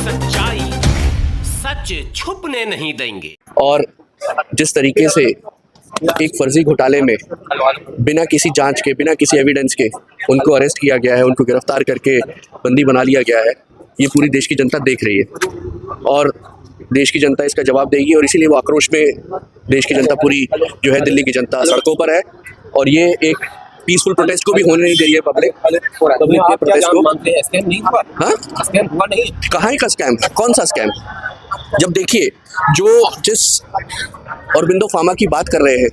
सच्चाई सच छुपने नहीं देंगे। और जिस तरीके से एक फर्जी घोटाले में बिना किसी जांच के, बिना किसी एविडेंस के उनको अरेस्ट किया गया है, उनको गिरफ्तार करके बंदी बना लिया गया है, ये पूरी देश की जनता देख रही है और देश की जनता इसका जवाब देगी। और इसीलिए वो आक्रोश में देश की जनता पूरी जो है, दिल्ली की जनता सड़कों पर है और ये एक पीसफुल प्रोटेस्ट को भी होने नहीं दे रही है पब्लिक के प्रोटेस्ट को। स्कैम नहीं हुआ? हाँ, स्कैम हुआ नहीं? कहाँ का स्कैम? कौन सा स्कैम? जब देखिए, जिस अरविंदो फार्मा की बात कर रहे हैं,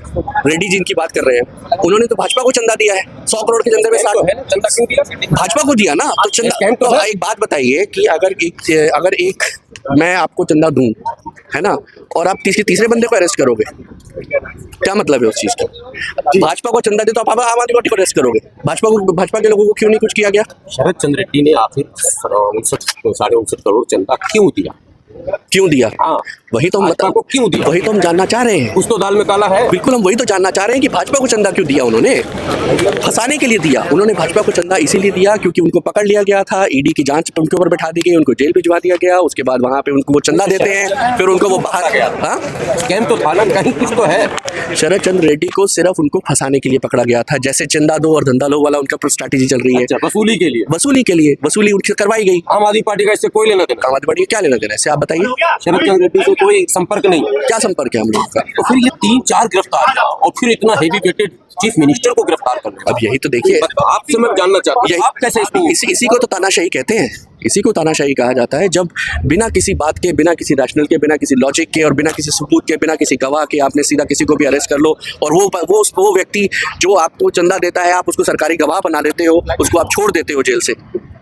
रेड्डी जी की बात कर रहे हैं, उन्होंने तो भाजपा को चंदा दिया है। 100 करोड़ के चंदे में चंदा क्यों दिया? भाजपा को दिया ना, तो चंदा। तो एक बात बताइए कि अगर एक मैं आपको चंदा दूं, है ना, और आप तीसरे बंदे को अरेस्ट करोगे, क्या मतलब है उस चीज का? भाजपा को चंदा दे तो आप आम आदमी पार्टी को अरेस्ट करोगे। भाजपा के लोगों को क्यों नहीं कुछ किया गया? शरद चंद्र रेड्डी ने आखिर 59.5 करोड़ चंदा क्यों दिया? हाँ, वही तो हम जानना चाह रहे हैं। कुछ तो दाल में काला है। बिल्कुल, हम वही तो जानना चाह रहे हैं कि भाजपा को चंदा क्यों दिया? उन्होंने फंसाने के लिए दिया। उन्होंने भाजपा को चंदा इसीलिए दिया क्योंकि उनको पकड़ लिया गया था, ईडी की जांच उनके ऊपर बैठा दी गई, उनको जेल भिजवा दिया गया। उसके बाद वहां पे उनको वो चंदा देते हैं, फिर उनको वो बाहर गया। हाँ, स्कैम तो था ना, कहीं कुछ तो है। शरद चंद्र रेड्डी को सिर्फ उनको फंसाने के लिए पकड़ा गया था। जैसे चंदा दो और धंधा लो वाला उनका स्ट्रैटेजी चल रही है। अच्छा, वसूली उनसे करवाई गई। आम आदमी पार्टी का इससे कोई लेना देना? आम आदमी पार्टी क्या लेना देना है? आप बताइए। शरद चंद्र रेड्डी से कोई संपर्क नहीं। क्या संपर्क है हम लोगों का? तो फिर ये 3-4 गिरफ्तारियां और फिर इतना हेवी वेटेड चीफ मिनिस्टर को गिरफ्तार करना। अब यही तो देखिए, आपसे मैं जानना चाहता हूं, आप कैसे इसी को तो तानाशाही कहते हैं। इसी को तानाशाही कहा जाता है, जब बिना किसी बात के, बिना किसी रैशनल के, बिना किसी लॉजिक के और बिना किसी सबूत के, बिना किसी गवाह के आपने सीधा किसी को भी अरेस्ट कर लो और वो व्यक्ति जो आपको चंदा देता है, आप उसको सरकारी गवाह बना देते हो, उसको आप छोड़ देते हो जेल से,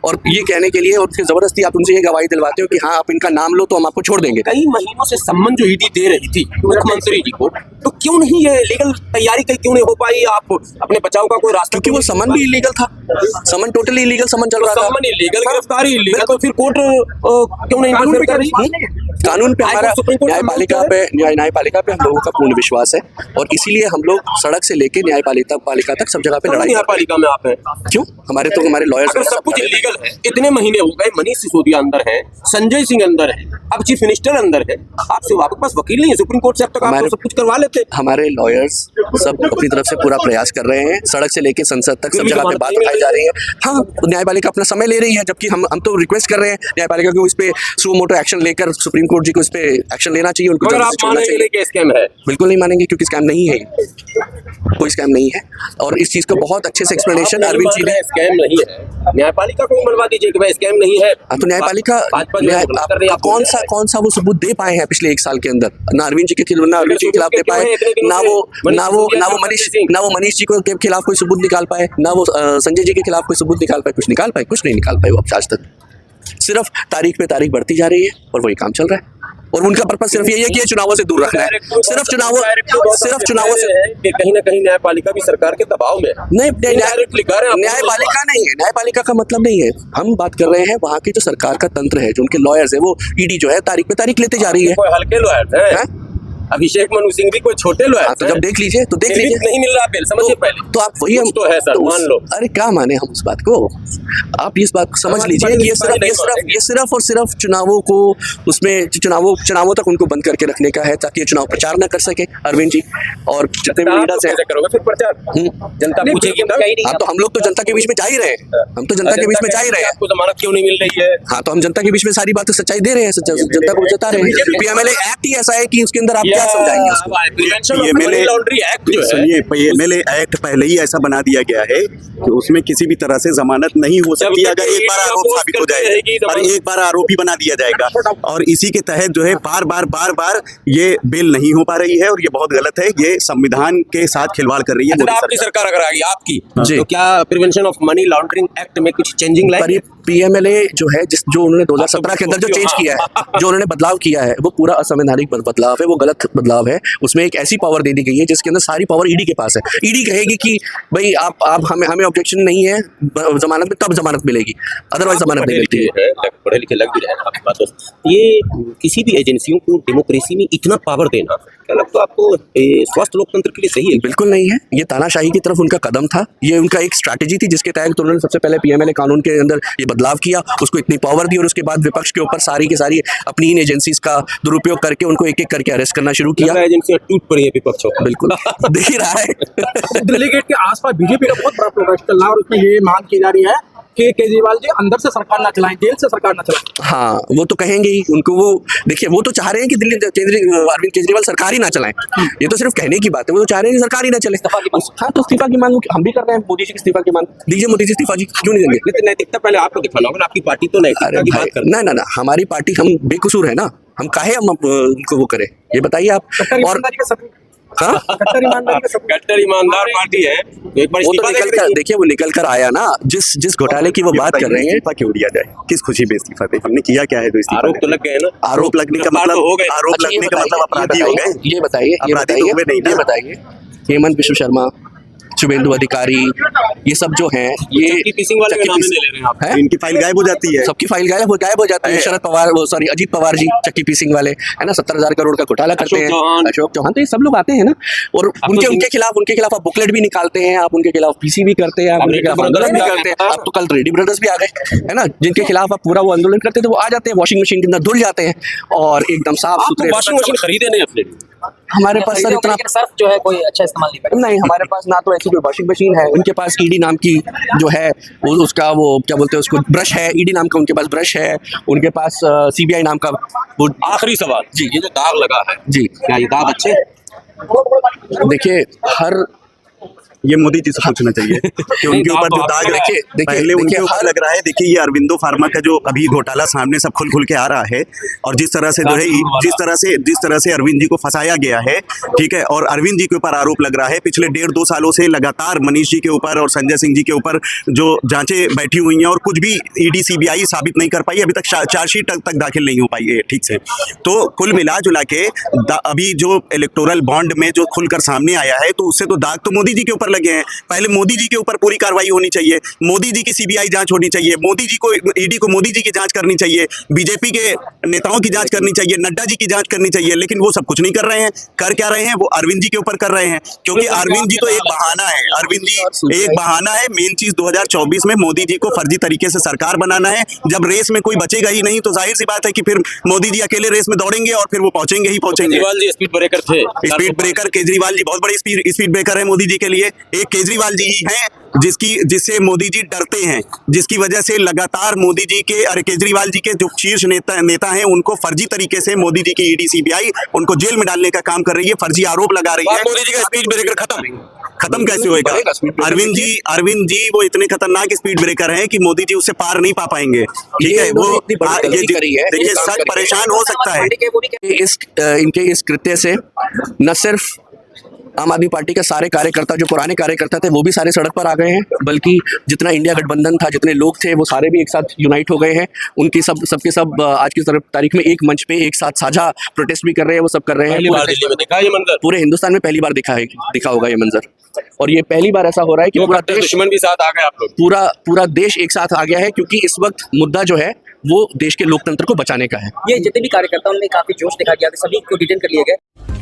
और ये कहने के लिए उनसे जबरदस्ती आप उनसे ये गवाही दिलवाते हो कि हाँ, आप इनका नाम लो तो हम आपको छोड़ देंगे। कई महीनों से सम्मन जो ईडी दे रही थी मुख्यमंत्री जी को, तो क्यों नहीं ये लीगल तैयारी क्यों नहीं हो पाई? आप अपने बचाव का कोई रास्ता? क्योंकि वो समन भी इलीगल था। समन टोटली इलीगल समन चल रहा था। समन इलीगल, गिरफ्तारी इलीगल, तो फिर कोर्ट क्यों नहीं इंटरफेयर कर रही? कानून पे हमारा, न्यायपालिका पे हम लोगों का पूर्ण विश्वास है और इसीलिए हम लोग सड़क से लेके न्यायपालिका तक सब जगह पे लड़ाई। न्यायपालिका में आप हैं क्यों? हमारे लॉयर्स, सब कुछ इलीगल है। इतने महीने हो गए, मनीष सिसोदिया अंदर है, संजय सिंह अंदर है, अब चीफ मिनिस्टर अंदर है, आपके पास वकील नहीं है सुप्रीम कोर्ट से? अब तक आप सब कुछ करवा लेते। हमारे लॉयर्स सब अपनी तरफ से पूरा प्रयास कर रहे हैं, सड़क से लेके संसद तक सब जगह पे बात उठाई जा रही है। हाँ, न्यायपालिका अपना समय ले रही है, जबकि हम तो रिक्वेस्ट कर रहे हैं न्यायपालिका को इस पे सुओ मोटो एक्शन लेकर सुप्रीम कोर्ट जी को इस पे एक्शन लेना चाहिए। उनको स्कैम है? बिल्कुल नहीं मानेंगे, क्योंकि स्कैम नहीं है, कोई स्कैम नहीं है। और इस चीज को बहुत अच्छे से एक्सप्लेनेशन अरविंद जी ने, स्कैम नहीं है, न्यायपालिका को मनवा दीजिए कि भाई स्कैम नहीं है। तो न्यायपालिका कौन सा वो सबूत दे पाए हैं पिछले 1 साल के अंदर? ना अरविंद जी के खिलाफ दे पाए, ना वो मनीष जी के खिलाफ कोई सबूत निकाल पाए, ना वो संजय जी के खिलाफ कोई सबूत निकाल पाए, कुछ नहीं निकाल पाए वो आज तक। सिर्फ तारीख पे तारीख बढ़ती जा रही है और वही काम चल रहा है। और उनका पर्पस सिर्फ यही है कि ये चुनावों से दूर रखना है, सिर्फ चुनावों से। कहीं ना कहीं न्यायपालिका भी सरकार के दबाव में नहीं, न्यायपालिका नहीं है, न्यायपालिका का मतलब नहीं है। हम बात कर रहे हैं वहाँ की जो सरकार का तंत्र है, जो उनके लॉयर्स है, वो ईडी जो है तारीख पे तारीख लेते जा रही है। कोई हल्के लॉयर्स हैं? अभिषेक मनु सिंह भी कोई छोटे लॉयर? तो जब देख लीजिए नहीं मिल रहा बेल, समझिए पहले तो आप वही तो है सर, मान लो। अरे क्या माने हम उस बात को? आप इस बात को समझ लीजिए कि ये सिर्फ और सिर्फ चुनावों को, उसमें चुनावों तक उनको बंद करके रखने का है, ताकि ये चुनाव प्रचार न कर सके अरविंद जी और जितने भी लीडर्स हैं। करोगे फिर प्रचार? जनता पूछेगी हाँ, तो हम लोग तो जनता के बीच में जा ही रहे हैं, आपको जमानत क्यों नहीं मिल रही है? हाँ, तो हम जनता के बीच में सारी बातें सच्चाई दे रहे हैं, जनता को बता रहे हैं। पीएमएलए एक्ट ही ऐसा है कि उसके अंदर आप क्या समझाएंगे उसको? मनी लॉन्ड्री एक्ट जो है, सुनिए, पीएमएलए एक्ट पहले ही ऐसा बना दिया गया है कि उसमें किसी भी तरह से जमानत नहीं हो सकती अगर एक बार आरोप साबित हो जाए, और एक बार आरोपी बना दिया जाएगा। और इसी के तहत जो है बार बार ये बिल नहीं हो पा रही है और ये बहुत गलत है, ये संविधान के साथ खिलवाड़ कर रही है। आपकी सरकार अगर आएगी आपकी, तो क्या prevention of money laundering act में कुछ चेंजिंग लाएगी? पीएमएलए जो है, जो उन्होंने 2017 के अंदर जो चेंज किया है, जो उन्होंने बदलाव किया है, वो पूरा असंवैधानिक बदलाव है, वो गलत बदलाव है। उसमें एक ऐसी पावर दे दी गई है जिसके अंदर सारी पावर ईडी के पास है। ईडी कहेगी कि भाई आप हमें ऑब्जेक्शन नहीं है जमानत में, तब जमानत मिलेगी, अदरवाइज जमानत नहीं मिलती है। पढ़े लिखे लग भी रहे हैं आपकी बातों से। ये किसी भी एजेंसियों को डेमोक्रेसी में इतना पावर देना, क्या लगता है आपको स्वस्थ लोकतंत्र के लिए सही है? बिल्कुल नहीं है। ये तानाशाही की तरफ उनका कदम था, ये उनका एक स्ट्रैटेजी थी जिसके तहत उन्होंने सबसे पहले पीएमएलए कानून के अंदर ये बदलाव किया, उसको इतनी पावर दी और उसके बाद विपक्ष के ऊपर सारी की सारी अपनी इन एजेंसीज का दुरुपयोग करके उनको एक एक करके अरेस्ट करना शुरू किया। एजेंसियां टूट पड़ी है विपक्ष को। बिल्कुल दिख ही रहा है। दिल्ली गेट के आसपास बीजेपी का बहुत बड़ा प्रोटेस्ट चल रहा है और उसमें ये मांग की जा रही है कि केजरीवाल जी अंदर से सरकार ना चलाएं, जेल से सरकार ना चलाएं। हाँ, वो तो कहेंगे ही, उनको वो देखिए वो तो चाह रहे हैं कि दिल्ली अरविंद केजरीवाल सरकार ही ना चलाएं। ये तो सिर्फ कहने की बात है, वो तो चाह रहे हैं कि सरकार ही ना चले। हाँ, तो इस्तीफा की मांग हम भी कर रहे हैं, मोदी जी की इस्तीफा की मांग दीजिए, मोदी जी इस्तीफा जी क्यों नहीं देंगे? लेकिन नैतिकता पहले आपको दिखाना होगा, आपकी पार्टी तो नैतिकता की बात कर ना ना ना, हमारी पार्टी, हम बेकसूर है ना, हम काहे हम उनको वो करें, ये बताइए आप। और हाँ? कट्टर ईमानदार पार्टी है। एक बार वो तो निकल कर देखिए, वो निकल कर आया ना, जिस घोटाले की वो बात कर रहे हैं। इस्तीफा क्यों दिया जाए? किस खुशी में इस्तीफा दे? हमने किया क्या है तो इस्तीफा आरोप तो लग गए ना। आरोप लगने का मतलब हो गए। आरोप लगने का मतलब अपराधी हो गए। ये बताइए ये बताइए हेमंत विश्व शर्मा, शुभेंदु अधिकारी, ये सब जो हैं, ये चक्की पीसिंग वाले का नाम नहीं ले रहे हैं आप। हैं? इनकी फाइल गायब हो जाती है। सबकी फाइल गायब हो जाती है। शरद पवार, वो सॉरी अजीत पवार जी, चक्की पीसिंग वाले, है ना, 70,000 करोड़ का घोटाला करते हैं। अशोक चौहान, तो ये सब लोग आते हैं ना, और उनके खिलाफ आप बुकलेट भी निकालते हैं, आप उनके खिलाफ पीसी भी करते हैं, आप उनके खिलाफ आंदोलन भी करते हैं। अब तो कल रेड्डी ब्रदर्स भी आ गए, है ना, जिनके खिलाफ आप पूरा वो आंदोलन करते थे, वो आ जाते हैं, वॉशिंग मशीन के अंदर धुल जाते हैं और एकदम साफ सुथरे। वॉशिंग मशीन खरीदे नहीं अपने लिए? हमारे पास सर इतना सर्फ जो है कोई अच्छा इस्तेमाल नहीं कर नहीं, हमारे पास ना तो ऐसी कोई वॉशिंग मशीन है, उनके पास ईडी नाम की जो है वो उसका वो क्या बोलते हैं उसको, ब्रश है, ईडी नाम का उनके पास ब्रश है, उनके पास सीबीआई नाम का वो। आखिरी सवाल जी, ये जो दाग लगा है जी, क्या ये दाग अच्छे? देखिए हर ये मोदी जी से पूछना चाहिए कि उनके ऊपर जो दाग देखिए पहले उनके ऊपर लग रहा है। देखिए ये अरविंदो फार्मा का जो अभी घोटाला सामने सब खुल के आ रहा है, और जिस तरह से जो है जिस तरह से अरविंद जी को फंसाया गया है, ठीक है, और अरविंद जी के ऊपर आरोप लग रहा है पिछले 1.5-2 सालों से लगातार मनीष जी के ऊपर और संजय सिंह जी के ऊपर जो जांचें बैठी हुई हैं और कुछ भी ईडी सीबीआई साबित नहीं कर पाई, अभी तक चार्जशीट तक दाखिल नहीं हो पाई है ठीक से। तो कुल मिला जुला के अभी जो इलेक्टोरल बॉन्ड में जो खुलकर सामने आया है, तो उससे तो दाग तो मोदी जी के ऊपर लगे हैं। पहले मोदी जी के ऊपर पूरी कार्रवाई होनी चाहिए, मोदी जी की सीबीआई जांच होनी चाहिए, मोदी जी को ईडी को मोदी जी की जांच करनी चाहिए, बीजेपी के नेताओं की जांच करनी चाहिए, नड्डा जी की जांच करनी चाहिए, लेकिन वो सब कुछ नहीं कर रहे हैं। कर क्या रहे हैं? वो अरविंद जी के ऊपर कर रहे हैं, क्योंकि अरविंद जी तो एक बहाना है। अरविंद जी एक बहाना है। मेन चीज 2024 में मोदी जी को फर्जी तरीके से सरकार बनाना है। जब रेस में कोई बचेगा ही नहीं, तो जाहिर सी बात है कि फिर मोदी जी अकेले रेस में दौड़ेंगे और फिर वो पहुंचेंगे ही पहुंचेंगे। केजरीवाल जी स्पीड ब्रेकर थे। स्पीड ब्रेकर केजरीवाल जी बहुत बड़े स्पीड ब्रेकर है मोदी जी के लिए। एक केजरीवाल जी ही हैं जिससे मोदी जी डरते हैं, जिसकी वजह से लगातार मोदी जी के केजरीवाल जी के जो शीर्ष नेता हैं, उनको फर्जी तरीके से मोदी जी की ईडी सीबीआई उनको जेल में डालने का काम कर रही है, फर्जी आरोप लगा रही है। मोदी जी का स्पीड ब्रेकर खत्म कैसे होएगा? अरविंद जी वो इतने खतरनाक स्पीड ब्रेकर हैं कि मोदी जी उससे पार नहीं पा पाएंगे, ठीक है। वो देखिए सच परेशान हो सकता है इनके इस कृत्य से। न सिर्फ आम आदमी पार्टी के सारे कार्यकर्ता, जो पुराने कार्यकर्ता थे, वो भी सारे सड़क पर आ गए हैं, बल्कि जितना इंडिया गठबंधन था, जितने लोग थे, वो सारे भी एक साथ यूनाइट हो गए हैं। उनकी सबके सब आज की तारीख में एक मंच पे एक साथ साझा प्रोटेस्ट भी कर रहे हैं, वो सब कर रहे हैं। दिल्ली में देखा ये मंजर, पूरे हिंदुस्तान में पहली बार दिखा होगा ये मंजर, और ये पहली बार ऐसा हो रहा है कि पूरा देश, दुश्मन भी साथ आ गए आप लोग, पूरा देश एक साथ आ गया है, क्योंकि इस वक्त मुद्दा जो है वो देश के लोकतंत्र को बचाने का है। ये जितने भी कार्यकर्ता उनमें काफी जोश दिखा गया, सभी को डिटेन कर लिया गया।